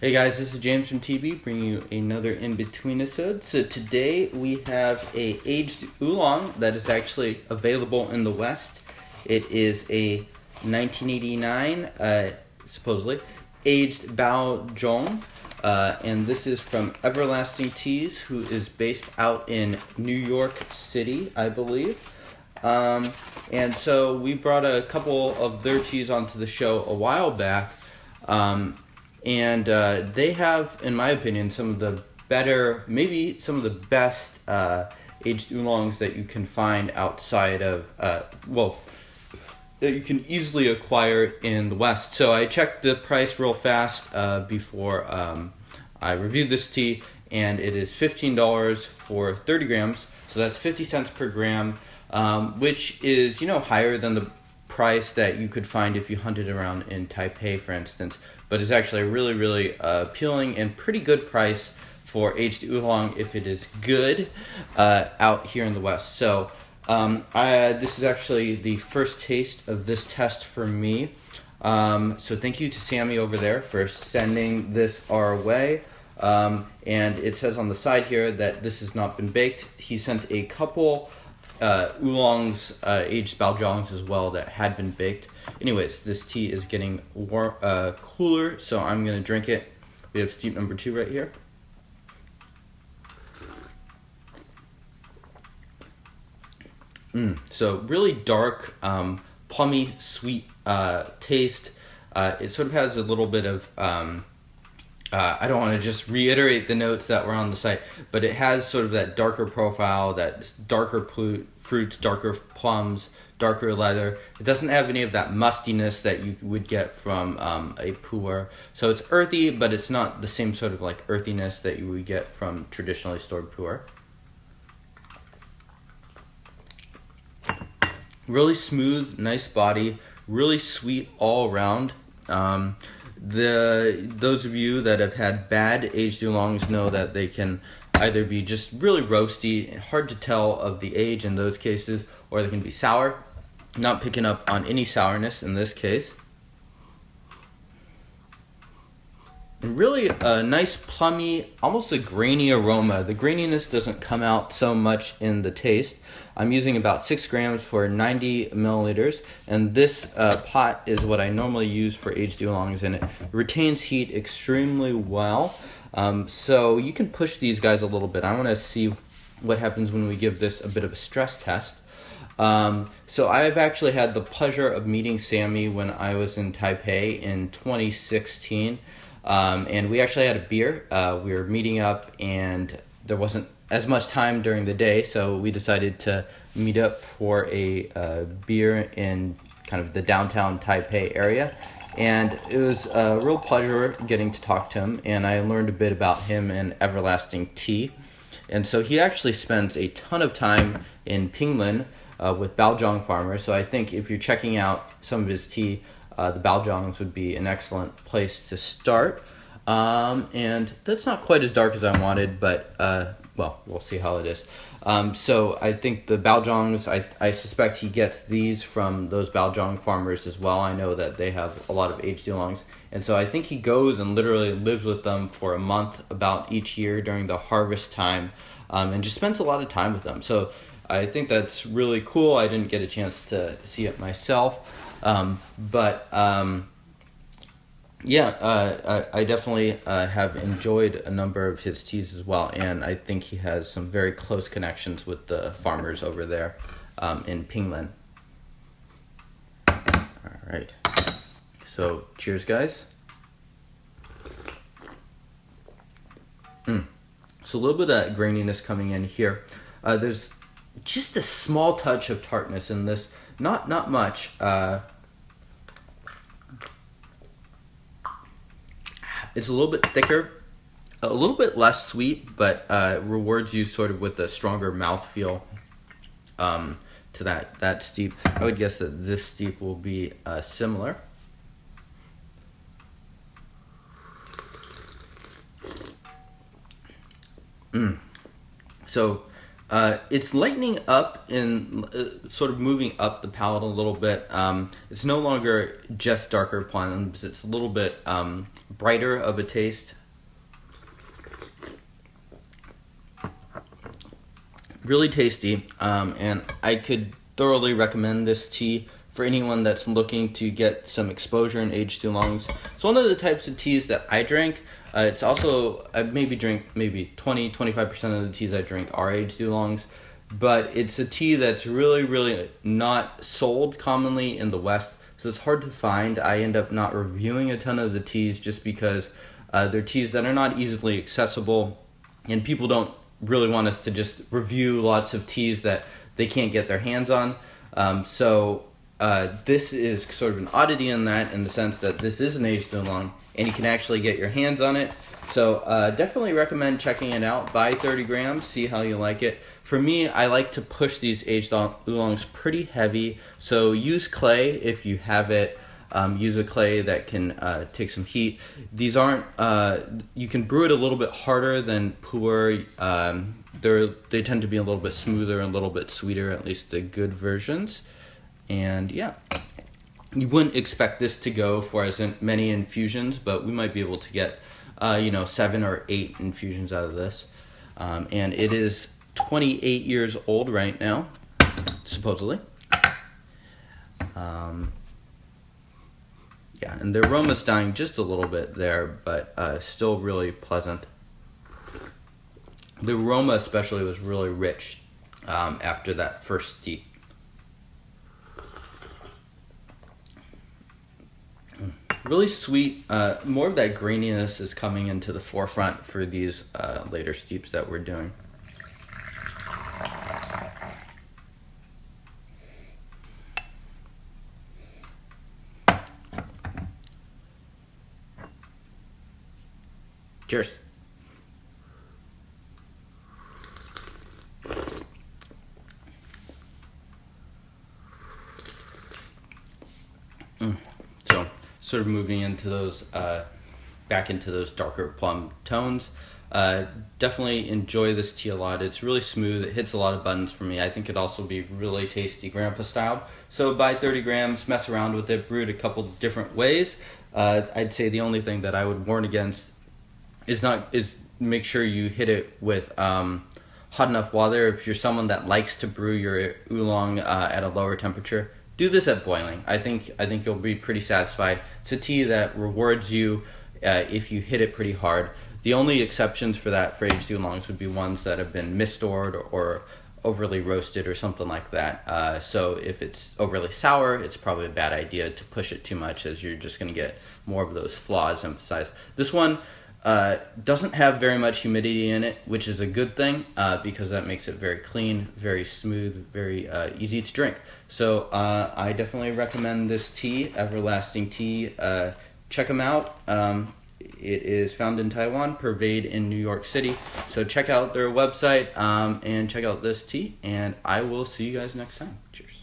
Hey guys, this is James from TeaDB bringing you another Inbetweenisode. So today we have a aged Oolong that is actually available in the West. It is a 1989, supposedly, aged Baozhong. And this is from Everlasting Teas, who is based out in New York City, I believe. And so we brought a couple of their teas onto the show a while back. And they have, in my opinion, some of the better, maybe some of the best aged oolongs that you can find outside of, that you can easily acquire in the West. So I checked the price real fast before I reviewed this tea, and it is $15 for 30 grams. So that's 50 cents per gram, which is, higher than the price that you could find if you hunted around in Taipei, for instance, but it's actually a really, really appealing and pretty good price for aged oolong if it is good out here in the West. So this is actually the first taste of this test for me. So thank you to Sammy over there for sending this our way. And it says on the side here that this has not been baked. He sent a couple oolongs, aged Baozhongs as well that had been baked. Anyways, this tea is getting cooler, so I'm going to drink it. We have steep number 2 right here. So really dark, plummy, sweet taste. It sort of has a little bit of, I don't want to just reiterate the notes that were on the site, but it has sort of that darker profile, that darker fruits, darker plums, darker leather. It doesn't have any of that mustiness that you would get from a pu'er. So it's earthy, but it's not the same sort of like earthiness that you would get from traditionally stored pu'er. Really smooth, nice body, really sweet all around. Those of you that have had bad aged oolongs know that they can either be just really roasty, hard to tell of the age in those cases, or they can be sour. Not picking up on any sourness in this case. And really a nice plummy, almost a grainy aroma. The graininess doesn't come out so much in the taste. I'm using about 6 grams for 90 milliliters, and this pot is what I normally use for aged oolongs, and it retains heat extremely well. So you can push these guys a little bit. I want to see what happens when we give this a bit of a stress test. So I've actually had the pleasure of meeting Sammy when I was in Taipei in 2016. And we actually had a beer. We were meeting up, and there wasn't as much time during the day, so we decided to meet up for a beer in kind of the downtown Taipei area. And it was a real pleasure getting to talk to him, and I learned a bit about him and Everlasting Tea. And so he actually spends a ton of time in Pinglin with Baozhong farmers, so I think if you're checking out some of his tea, the Baozhongs would be an excellent place to start. And that's not quite as dark as I wanted, but well, we'll see how it is. So I think the Baozhongs, I suspect he gets these from those Baozhong farmers as well. I know that they have a lot of aged oolongs, and so I think he goes and literally lives with them for a month about each year during the harvest time, and just spends a lot of time with them. So I think that's really cool. I didn't get a chance to see it myself. I definitely have enjoyed a number of his teas as well, and I think he has some very close connections with the farmers over there in Pinglin. All right, so cheers, guys. So a little bit of that graininess coming in here. There's just a small touch of tartness in this, not much. It's a little bit thicker, a little bit less sweet, but rewards you sort of with a stronger mouthfeel to that steep. I would guess that this steep will be similar. So It's lightening up and sort of moving up the palate a little bit. It's no longer just darker plums. It's a little bit brighter of a taste. Really tasty, and I could thoroughly recommend this tea for anyone that's looking to get some exposure in aged oolongs. It's one of the types of teas that I drink. It's also, I drink 20-25% of the teas I drink are aged oolongs, but it's a tea that's really not sold commonly in the West, so it's hard to find. I end up not reviewing a ton of the teas just because they're teas that are not easily accessible, and people don't really want us to just review lots of teas that they can't get their hands on. So this is sort of an oddity in the sense that this is an aged oolong, and you can actually get your hands on it. So definitely recommend checking it out. Buy 30 grams, see how you like it. For me, I like to push these aged oolongs pretty heavy, so use clay if you have it. Use a clay that can take some heat. These aren't, you can brew it a little bit harder than pu'er. They tend to be a little bit smoother and a little bit sweeter, at least the good versions. And yeah, you wouldn't expect this to go for as many infusions, but we might be able to get 7 or 8 infusions out of this. And it is 28 years old right now, supposedly. Yeah, and the aroma's dying just a little bit there, but still really pleasant. The aroma especially was really rich after that first steep. Really sweet. More of that graininess is coming into the forefront for these later steeps that we're doing. Cheers. So, sort of moving into those, back into those darker plum tones. Definitely enjoy this tea a lot. It's really smooth. It hits a lot of buttons for me. I think it'd also be really tasty grandpa style. So buy 30 grams, mess around with it, brew it a couple different ways. I'd say the only thing that I would warn against is make sure you hit it with hot enough water. If you're someone that likes to brew your oolong at a lower temperature, do this at boiling. I think you'll be pretty satisfied. It's a tea that rewards you if you hit it pretty hard. The only exceptions for that for aged oolongs would be ones that have been mis-stored or overly roasted or something like that. So if it's overly sour, it's probably a bad idea to push it too much, as you're just going to get more of those flaws emphasized. This one doesn't have very much humidity in it, which is a good thing because that makes it very clean, very smooth, very easy to drink. So I definitely recommend this tea, Everlasting Tea. Check them out. It is found in Taiwan, purveyed in New York City. So check out their website and check out this tea, and I will see you guys next time. Cheers.